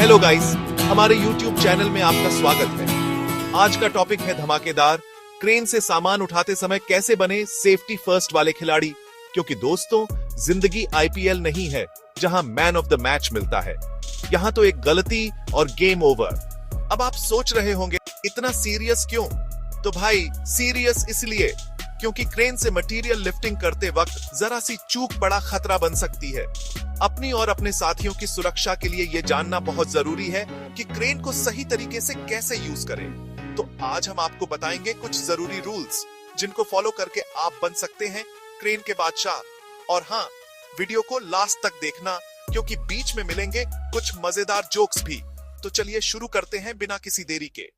Hello guys, हमारे YouTube channel में आपका स्वागत है। आज का टॉपिक है धमाकेदार, क्रेन से सामान उठाते समय कैसे बने सेफ्टी फर्स्ट वाले खिलाड़ी। क्योंकि दोस्तों, जिंदगी IPL नहीं है जहां मैन ऑफ द मैच मिलता है। यहां तो एक गलती और गेम ओवर। अब आप सोच रहे होंगे इतना सीरियस क्यों? तो भाई सीरियस इसलिए क्योंकि क्रेन से मटेरियल लिफ्टिंग करते वक्त जरा सी चूक बड़ा खतरा बन सकती है। अपनी और अपने साथियों की सुरक्षा के लिए यह जानना बहुत जरूरी है कि क्रेन को सही तरीके से कैसे यूज करें। तो आज हम आपको बताएंगे कुछ जरूरी रूल्स जिनको फॉलो करके आप बन सकते हैं क्रेन के बादशाह। और हाँ, वीडियो को लास्ट तक देखना क्योंकि बीच में मिलेंगे कुछ मजेदार जोक्स भी। तो चलिए शुरू करते हैं बिना किसी देरी के।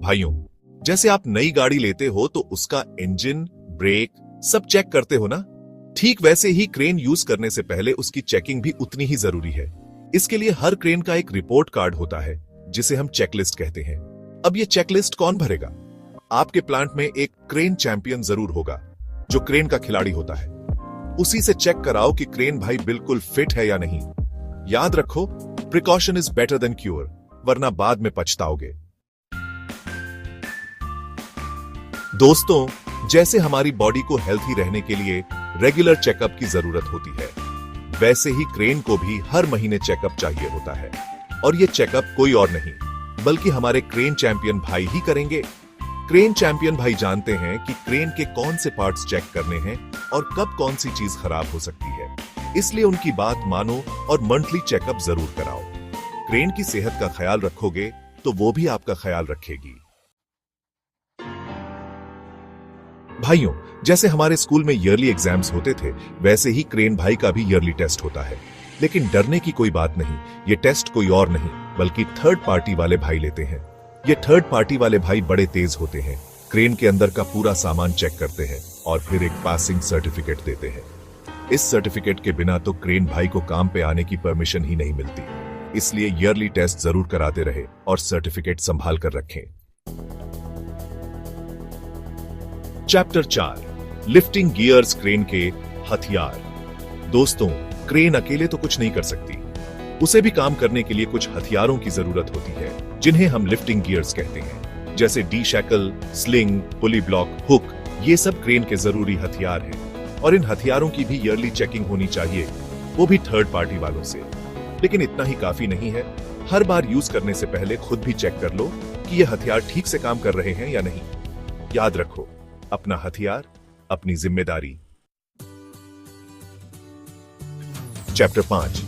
भाइयों, जैसे आप नई गाड़ी लेते हो तो उसका इंजन, ब्रेक सब चेक करते हो ना? ठीक वैसे ही क्रेन यूज करने से पहले उसकी चेकिंग भी उतनी ही जरूरी है। इसके लिए हर क्रेन का एक रिपोर्ट कार्ड होता है जिसे हम चेकलिस्ट कहते हैं। अब ये चेकलिस्ट कौन भरेगा? आपके प्लांट में एक क्रेन चैंपियन जरूर होगा जो क्रेन का खिलाड़ी होता है। उसी से चेक कराओ कि क्रेन भाई बिल्कुल फिट है या नहीं। याद रखो, precaution is better than cure, वरना बाद में पछताओगे। दोस्तों, जैसे हमारी बॉडी को हेल्थी रहने के लिए रेगुलर चेकअप की जरूरत होती है, वैसे ही क्रेन को भी हर महीने चेकअप चाहिए होता है। और ये चेकअप कोई और नहीं बल्कि हमारे क्रेन चैंपियन भाई ही करेंगे। क्रेन चैंपियन भाई जानते हैं कि क्रेन के कौन से पार्ट्स चेक करने हैं और कब कौन सी चीज खराब हो सकती है। इसलिए उनकी बात मानो और मंथली चेकअप जरूर कराओ। क्रेन की सेहत का ख्याल रखोगे तो वो भी आपका ख्याल रखेगी। भाइयों, जैसे हमारे स्कूल में ईयरली एग्जाम्स होते थे, वैसे ही क्रेन भाई का भी ईयरली टेस्ट होता है। लेकिन डरने की कोई बात नहीं, ये टेस्ट कोई और नहीं बल्कि थर्ड पार्टी वाले भाई लेते हैं। ये थर्ड पार्टी वाले भाई बड़े तेज होते हैं, क्रेन के अंदर का पूरा सामान चेक करते हैं और फिर एक पासिंग सर्टिफिकेट देते हैं। इस सर्टिफिकेट के बिना तो क्रेन भाई को काम पे आने की परमिशन ही नहीं मिलती। इसलिए ईयरली टेस्ट जरूर कराते रहे और सर्टिफिकेट संभाल कर रखें। चैप्टर 4, लिफ्टिंग गियर्स क्रेन के हथियार। दोस्तों, क्रेन अकेले तो कुछ नहीं कर सकती। उसे भी काम करने के लिए कुछ हथियारों की जरूरत होती है जिन्हें हम लिफ्टिंग गियर्स कहते हैं। जैसे डी-शैकल, स्लिंग, पुली ब्लॉक, हुक, ये सब क्रेन के जरूरी हथियार हैं। और इन हथियारों की भी ईयरली चेकिंग होनी चाहिए, वो भी थर्ड पार्टी वालों से। लेकिन इतना ही काफी नहीं है, हर बार यूज करने से पहले खुद भी चेक कर लो कि ये हथियार ठीक से काम कर रहे हैं या नहीं। याद रखो, अपना हथियार अपनी जिम्मेदारी। चैप्टर 5,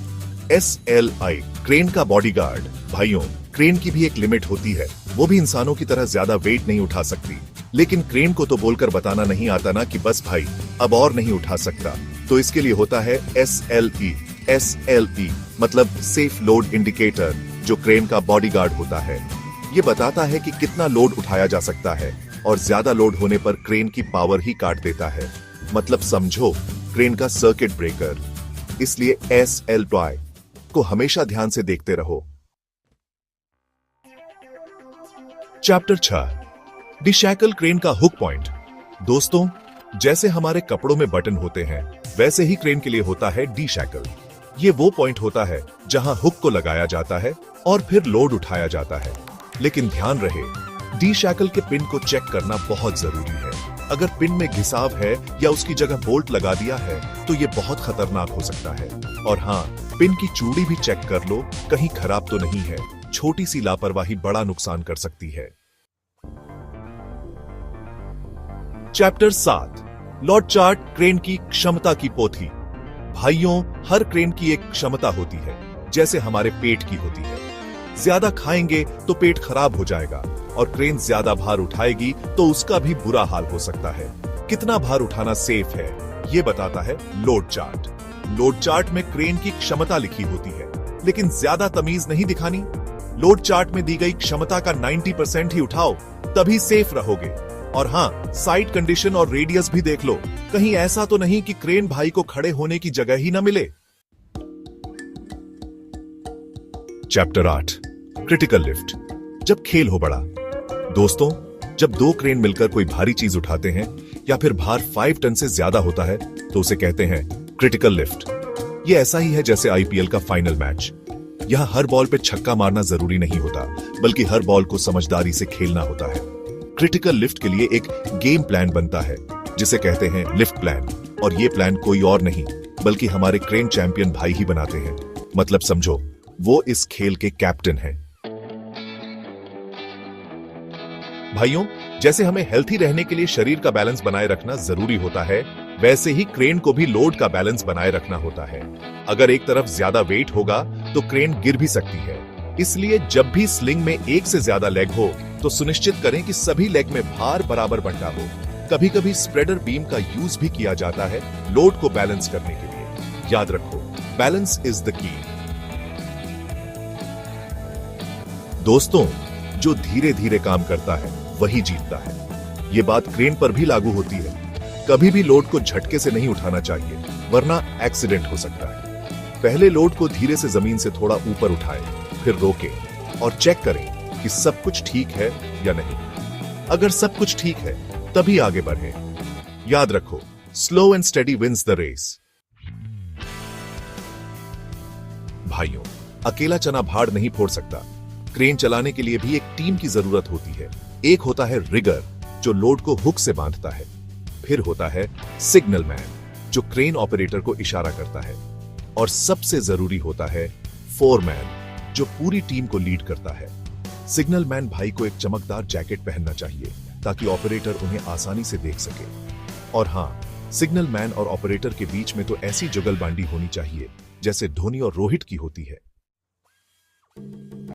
SLI, क्रेन का बॉडीगार्ड। भाइयों, क्रेन की भी एक लिमिट होती है। वो भी इंसानों की तरह ज्यादा वेट नहीं उठा सकती। लेकिन क्रेन को तो बोलकर बताना नहीं आता ना कि बस भाई अब और नहीं उठा सकता। तो इसके लिए होता है SLE। SLE मतलब सेफ लोड इंडिकेटर, जो क्रेन का बॉडीगार्ड होता है। ये बताता है कि कितना लोड उठाया जा सकता है और ज्यादा लोड होने पर क्रेन की पावर ही काट देता है। मतलब समझो, क्रेन का सर्किट ब्रेकर। इसलिए SLI को हमेशा ध्यान से देखते रहो। चैप्टर 6, डी-शैकल क्रेन का हुक पॉइंट। दोस्तों, जैसे हमारे कपड़ों में बटन होते हैं, वैसे ही क्रेन के लिए होता है डी-शैकल। ये वो पॉइंट होता है जहां हुक को लगाया जाता है और फिर लोड उठाया जाता है। लेकिन ध्यान रहे, डी-शैकल के पिन को चेक करना बहुत जरूरी है। अगर पिन में घिसाव है या उसकी जगह बोल्ट लगा दिया है तो ये बहुत खतरनाक हो सकता है। और हाँ, पिन की चूड़ी भी चेक कर लो, कहीं खराब तो नहीं है। छोटी सी लापरवाही बड़ा नुकसान कर सकती है। चैप्टर 7, लॉर्ड चार्ट, क्रेन की क्षमता की पोथी। भाइयों, हर क्रेन की एक क्षमता होती है, जैसे हमारे पेट की होती है। ज्यादा खाएंगे तो पेट खराब हो जाएगा और क्रेन ज्यादा भार उठाएगी तो उसका भी बुरा हाल हो सकता है। कितना भार उठाना सेफ है, ये बताता है लोड चार्ट। लोड चार्ट में क्रेन की क्षमता लिखी होती है, लेकिन ज्यादा तमीज नहीं दिखानी। लोड चार्ट में दी गई क्षमता का 90% ही उठाओ, तभी सेफ रहोगे। और हाँ, साइड कंडीशन और रेडियस भी देख लो, कहीं ऐसा तो नहीं कि क्रेन भाई को खड़े होने की जगह ही ना मिले। चैप्टर 8, क्रिटिकल लिफ्ट, जब खेल हो बड़ा। दोस्तों, जब दो क्रेन मिलकर कोई भारी चीज उठाते हैं या फिर भार 5 टन से ज्यादा होता है तो उसे कहते हैं क्रिटिकल लिफ्ट। ये ऐसा ही है जैसे आईपीएल का फाइनल मैच। यहाँ हर बॉल पे छक्का मारना जरूरी नहीं होता, बल्कि हर बॉल को समझदारी से खेलना होता है। क्रिटिकल लिफ्ट के लिए एक गेम प्लान बनता है, जिसे कहते हैं लिफ्ट प्लान। और ये प्लान कोई और नहीं बल्कि हमारे क्रेन चैंपियन भाई ही बनाते हैं। मतलब समझो, वो इस खेल के कैप्टन हैं। भाइयों, जैसे हमें हेल्थी रहने के लिए शरीर का बैलेंस बनाए रखना जरूरी होता है, वैसे ही क्रेन को भी लोड का बैलेंस बनाए रखना होता है। अगर एक तरफ ज्यादा वेट होगा तो क्रेन गिर भी सकती है। इसलिए जब भी स्लिंग में एक से ज्यादा लेग हो तो सुनिश्चित करें कि सभी लेग में भार बराबर बंटा हो। कभी कभी स्प्रेडर बीम का यूज भी किया जाता है लोड को बैलेंस करने के लिए। याद रखो, बैलेंस इज द की। दोस्तों, जो धीरे धीरे काम करता है वही जीतता है। ये बात क्रेन पर भी लागू होती है। कभी भी लोड को झटके से नहीं उठाना चाहिए, वरना एक्सीडेंट हो सकता है। पहले लोड को धीरे से जमीन से थोड़ा ऊपर उठाएं, फिर रोकें और चेक करें कि सब कुछ ठीक है या नहीं। अगर सब कुछ ठीक है, तभी आगे बढ़ें। याद रखो, slow and steady wins the race. भाइयों, अकेला चना भाड़ नहीं फोड़ सकता। क्रेन चलाने के लिए भी एक टीम की जरूरत होती है। एक होता है रिगर, जो लोड को हुक से बांधता है। फिर होता है सिग्नल मैन, जो क्रेन ऑपरेटर को इशारा करता है। और सबसे जरूरी होता है फोरमैन, जो पूरी टीम को लीड करता है। सिग्नल मैन भाई को एक चमकदार जैकेट पहनना चाहिए ताकि ऑपरेटर उन्हें आसानी से देख सके। और हां, सिग्नल मैन और ऑपरेटर के बीच में तो ऐसी जुगलबांडी होनी चाहिए जैसे धोनी और रोहित की होती है।